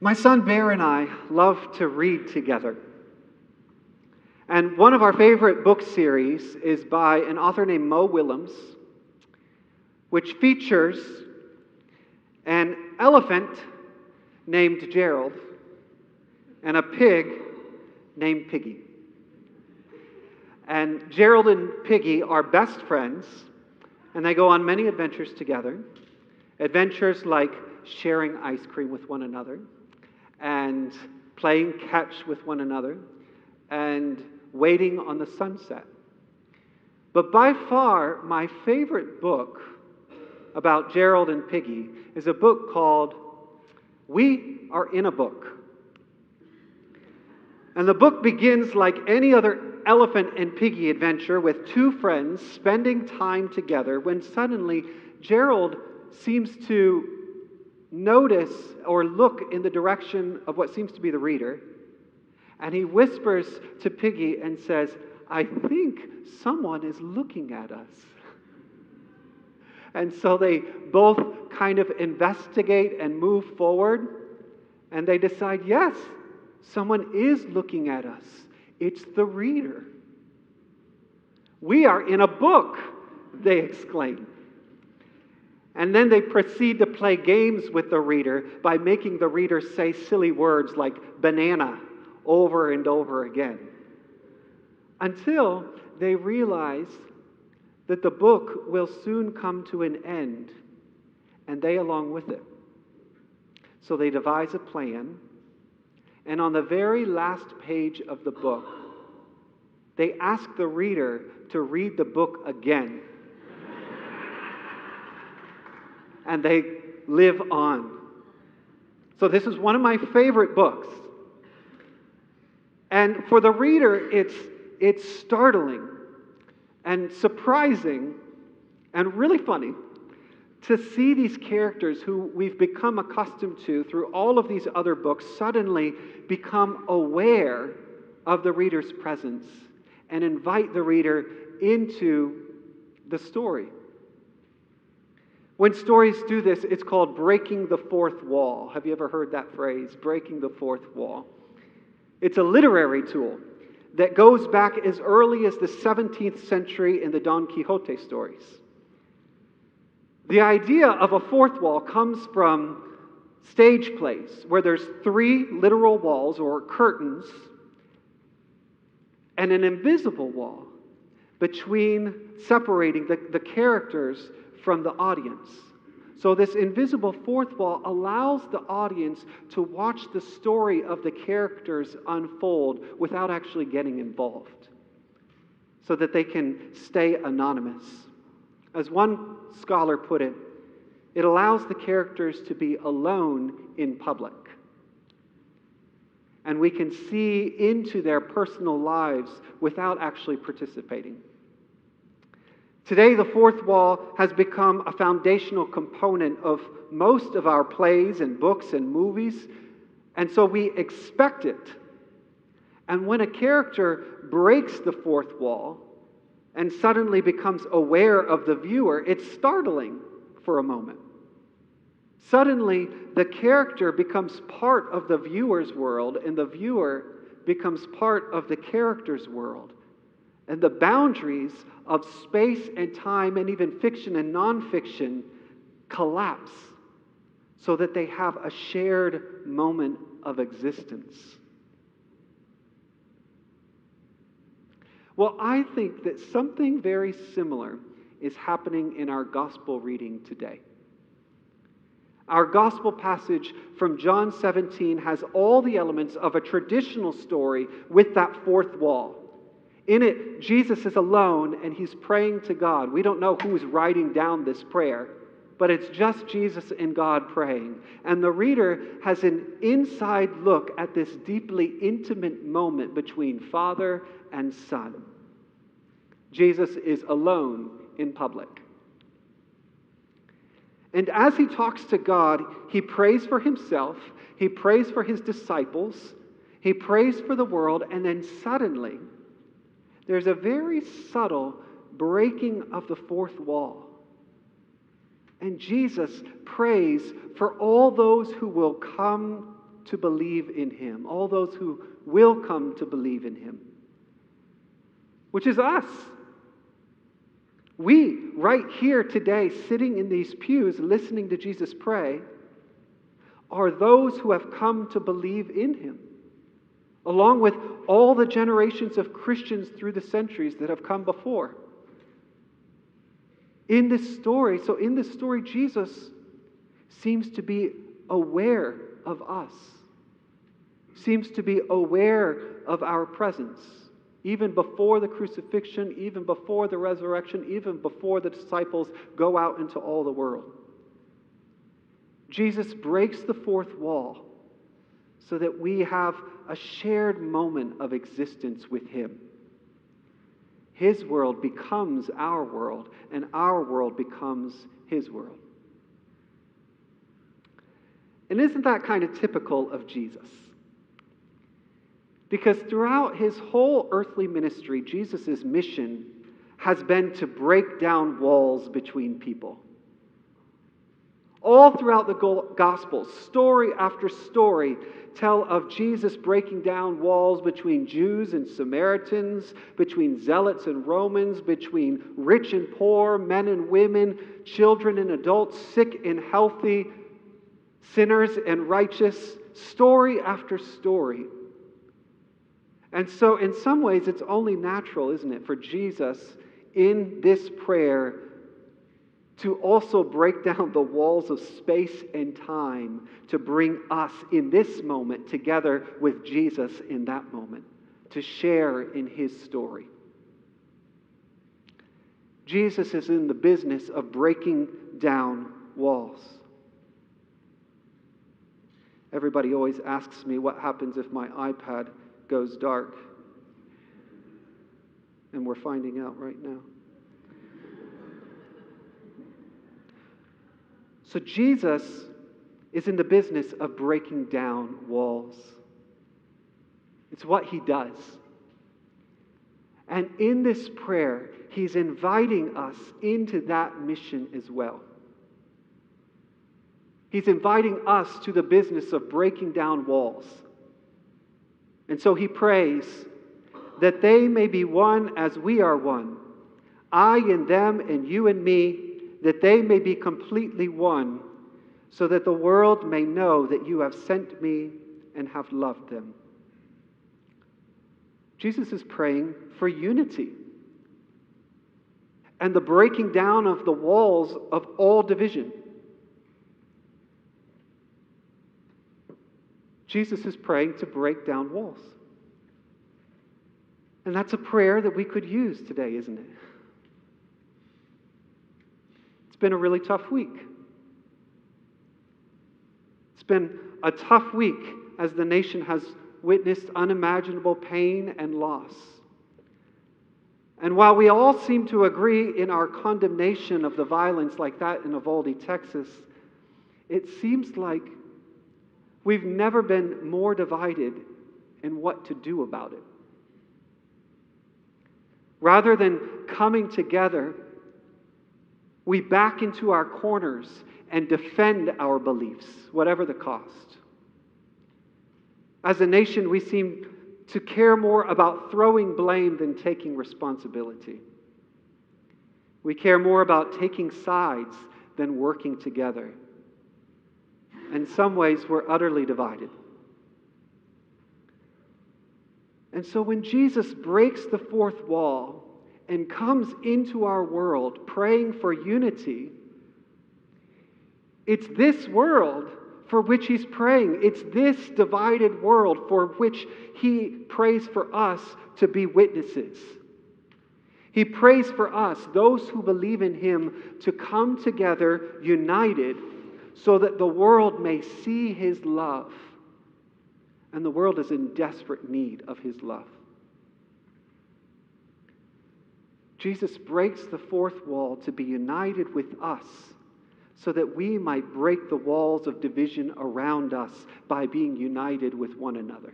My son Bear and I love to read together. And one of our favorite book series is by an author named Mo Willems, which features an elephant named Gerald and a pig named Piggy. And Gerald and Piggy are best friends, and they go on many adventures together. Adventures like sharing ice cream with one another, and playing catch with one another, and waiting on the sunset. But by far, my favorite book about Gerald and Piggy is a book called We Are in a Book. And the book begins like any other elephant and piggy adventure with two friends spending time together when suddenly Gerald seems to notice or look in the direction of what seems to be the reader, and he whispers to Piggy and says, "I think someone is looking at us." And so they both kind of investigate and move forward, and they decide, yes, someone is looking at us. It's the reader. "We are in a book," they exclaim. And then they proceed to play games with the reader by making the reader say silly words like banana over and over again, until they realize that the book will soon come to an end, and they along with it. So they devise a plan, and on the very last page of the book, they ask the reader to read the book again. And they live on. So this is one of my favorite books. And for the reader, it's startling and surprising and really funny to see these characters who we've become accustomed to through all of these other books suddenly become aware of the reader's presence and invite the reader into the story. When stories do this, it's called breaking the fourth wall. Have you ever heard that phrase, breaking the fourth wall? It's a literary tool that goes back as early as the 17th century in the Don Quixote stories. The idea of a fourth wall comes from stage plays, where there's three literal walls or curtains and an invisible wall separating the characters from the audience. So this invisible fourth wall allows the audience to watch the story of the characters unfold without actually getting involved, so that they can stay anonymous. As one scholar put it, it allows the characters to be alone in public. And we can see into their personal lives without actually participating. Today, the fourth wall has become a foundational component of most of our plays and books and movies, and so we expect it. And when a character breaks the fourth wall and suddenly becomes aware of the viewer, it's startling for a moment. Suddenly, the character becomes part of the viewer's world, and the viewer becomes part of the character's world. And the boundaries of space and time, and even fiction and nonfiction, collapse so that they have a shared moment of existence. Well, I think that something very similar is happening in our gospel reading today. Our gospel passage from John 17 has all the elements of a traditional story with that fourth wall. In it, Jesus is alone and he's praying to God. We don't know who's writing down this prayer, but it's just Jesus and God praying. And the reader has an inside look at this deeply intimate moment between Father and Son. Jesus is alone in public. And as he talks to God, he prays for himself, he prays for his disciples, he prays for the world, and then suddenly, there's a very subtle breaking of the fourth wall. And Jesus prays for all those who will come to believe in him, all those who will come to believe in him, which is us. We, right here today, sitting in these pews, listening to Jesus pray, are those who have come to believe in him, along with all the generations of Christians through the centuries that have come before. In this story, Jesus seems to be aware of us, seems to be aware of our presence, even before the crucifixion, even before the resurrection, even before the disciples go out into all the world. Jesus breaks the fourth wall so that we have a shared moment of existence with him. His world becomes our world, and our world becomes his world. And isn't that kind of typical of Jesus? Because throughout his whole earthly ministry, Jesus' mission has been to break down walls between people. All throughout the Gospels, story after story tell of Jesus breaking down walls between Jews and Samaritans, between zealots and Romans, between rich and poor, men and women, children and adults, sick and healthy, sinners and righteous, story after story. And so in some ways it's only natural, isn't it, for Jesus in this prayer to also break down the walls of space and time to bring us in this moment together with Jesus in that moment, to share in his story. Jesus is in the business of breaking down walls. Everybody always asks me what happens if my iPad goes dark. And we're finding out right now. So Jesus is in the business of breaking down walls. It's what he does. And in this prayer, he's inviting us into that mission as well. He's inviting us to the business of breaking down walls. And so he prays that they may be one as we are one, I and them and you and me, that they may be completely one, so that the world may know that you have sent me and have loved them. Jesus is praying for unity and the breaking down of the walls of all division. Jesus is praying to break down walls. And that's a prayer that we could use today, isn't it? It's been a really tough week. It's been a tough week as the nation has witnessed unimaginable pain and loss. And while we all seem to agree in our condemnation of the violence like that in Uvalde, Texas, it seems like we've never been more divided in what to do about it. Rather than coming together, we back into our corners and defend our beliefs, whatever the cost. As a nation, we seem to care more about throwing blame than taking responsibility. We care more about taking sides than working together. In some ways, we're utterly divided. And so when Jesus breaks the fourth wall and comes into our world praying for unity, it's this world for which he's praying. It's this divided world for which he prays for us to be witnesses. He prays for us, those who believe in him, to come together united so that the world may see his love. And the world is in desperate need of his love. Jesus breaks the fourth wall to be united with us so that we might break the walls of division around us by being united with one another.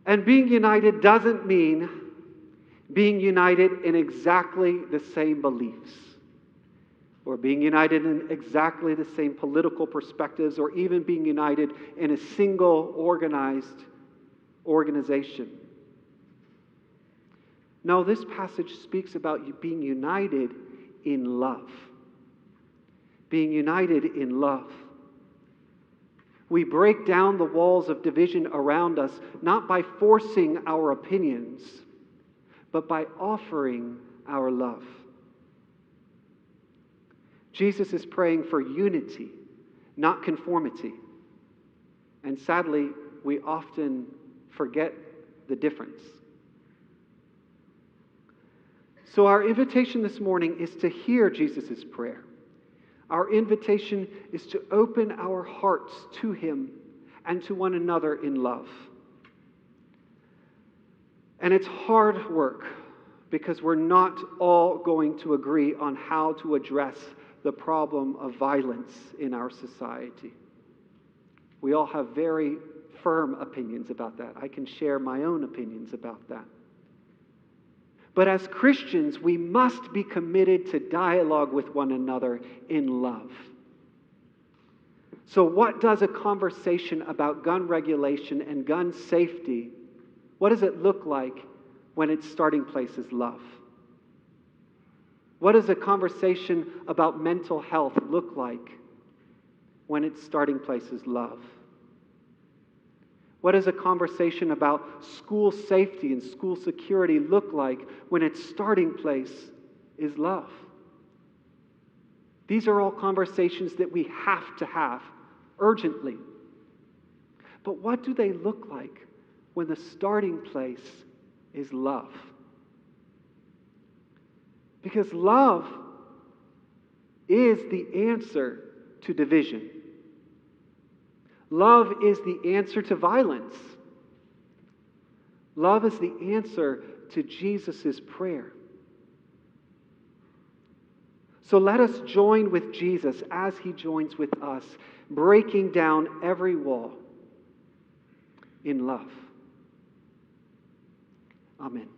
And being united doesn't mean being united in exactly the same beliefs or being united in exactly the same political perspectives, or even being united in a single organized organization. No, this passage speaks about you being united in love. Being united in love. We break down the walls of division around us, not by forcing our opinions, but by offering our love. Jesus is praying for unity, not conformity. And sadly, we often forget the difference. So our invitation this morning is to hear Jesus' prayer. Our invitation is to open our hearts to Him and to one another in love. And it's hard work because we're not all going to agree on how to address the problem of violence in our society. We all have very firm opinions about that. I can share my own opinions about that. But as Christians, we must be committed to dialogue with one another in love. So what does a conversation about gun regulation and gun safety, what does it look like when its starting place is love? What does a conversation about mental health look like when its starting place is love? What does a conversation about school safety and school security look like when its starting place is love? These are all conversations that we have to have urgently. But what do they look like when the starting place is love? Because love is the answer to division. Love is the answer to violence. Love is the answer to Jesus' prayer. So let us join with Jesus as He joins with us, breaking down every wall in love. Amen.